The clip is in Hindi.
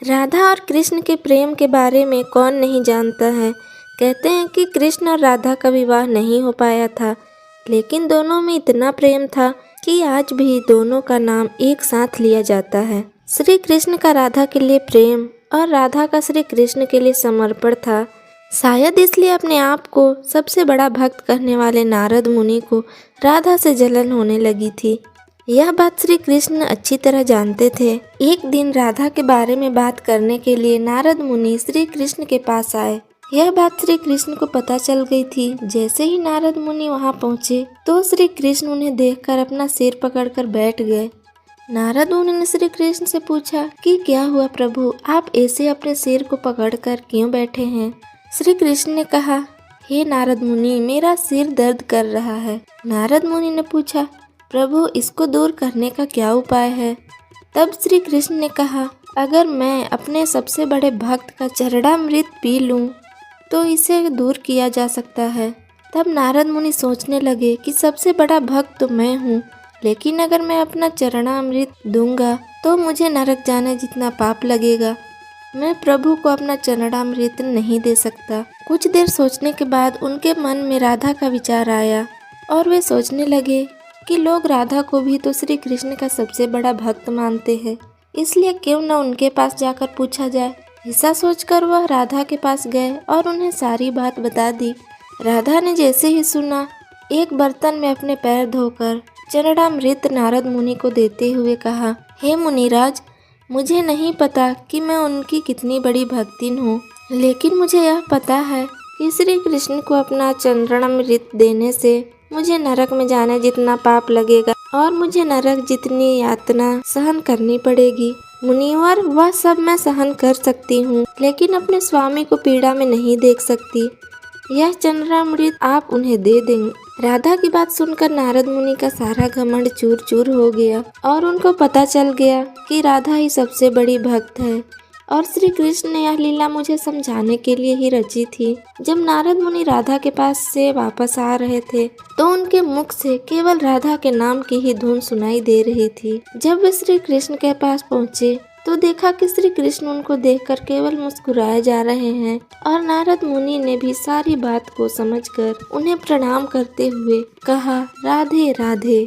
राधा और कृष्ण के प्रेम के बारे में कौन नहीं जानता है। कहते हैं कि कृष्ण और राधा का विवाह नहीं हो पाया था, लेकिन दोनों में इतना प्रेम था कि आज भी दोनों का नाम एक साथ लिया जाता है। श्री कृष्ण का राधा के लिए प्रेम और राधा का श्री कृष्ण के लिए समर्पण था। शायद इसलिए अपने आप को सबसे बड़ा भक्त कहने वाले नारद मुनि को राधा से जलन होने लगी थी। यह बात श्री कृष्ण अच्छी तरह जानते थे। एक दिन राधा के बारे में बात करने के लिए नारद मुनि श्री कृष्ण के पास आए। यह बात श्री कृष्ण को पता चल गई थी। जैसे ही नारद मुनि वहां पहुंचे तो श्री कृष्ण उन्हें देखकर अपना सिर पकड़कर बैठ गए। नारद मुनि ने श्री कृष्ण से पूछा कि क्या हुआ प्रभु, आप ऐसे अपने सिर को पकड़कर क्यों बैठे हैं। श्री कृष्ण ने कहा, हे नारद मुनि, मेरा सिर दर्द कर रहा है। नारद मुनि ने पूछा, प्रभु इसको दूर करने का क्या उपाय है। तब श्री कृष्ण ने कहा, अगर मैं अपने सबसे बड़े भक्त का चरणामृत पी लूं तो इसे दूर किया जा सकता है। तब नारद मुनि सोचने लगे कि सबसे बड़ा भक्त तो मैं हूँ, लेकिन अगर मैं अपना चरणामृत दूंगा तो मुझे नरक जाने जितना पाप लगेगा। मैं प्रभु को अपना चरणामृत नहीं दे सकता। कुछ देर सोचने के बाद उनके मन में राधा का विचार आया और वे सोचने लगे कि लोग राधा को भी तो श्री कृष्ण का सबसे बड़ा भक्त मानते हैं, इसलिए क्यों न उनके पास जाकर पूछा जाए। ऐसा सोचकर वह राधा के पास गए और उन्हें सारी बात बता दी। राधा ने जैसे ही सुना, एक बर्तन में अपने पैर धोकर चरणामृत नारद मुनि को देते हुए कहा, हे मुनिराज, मुझे नहीं पता कि मैं उनकी कितनी बड़ी भक्तिन हूँ, लेकिन मुझे यह पता है कि श्री कृष्ण को अपना चरणामृत देने से मुझे नरक में जाने जितना पाप लगेगा और मुझे नरक जितनी यातना सहन करनी पड़ेगी। मुनिवर, वह सब मैं सहन कर सकती हूँ, लेकिन अपने स्वामी को पीड़ा में नहीं देख सकती। यह चरणामृत आप उन्हें दे देंगे। राधा की बात सुनकर नारद मुनि का सारा घमंड चूर चूर हो गया और उनको पता चल गया कि राधा ही सबसे बड़ी भक्त है और श्री कृष्ण ने यह लीला मुझे समझाने के लिए ही रची थी। जब नारद मुनि राधा के पास से वापस आ रहे थे तो उनके मुख से केवल राधा के नाम की ही धुन सुनाई दे रही थी। जब वे श्री कृष्ण के पास पहुँचे तो देखा कि श्री कृष्ण उनको देखकर केवल मुस्कुराए जा रहे हैं और नारद मुनि ने भी सारी बात को समझकर उन्हें प्रणाम करते हुए कहा, राधे राधे।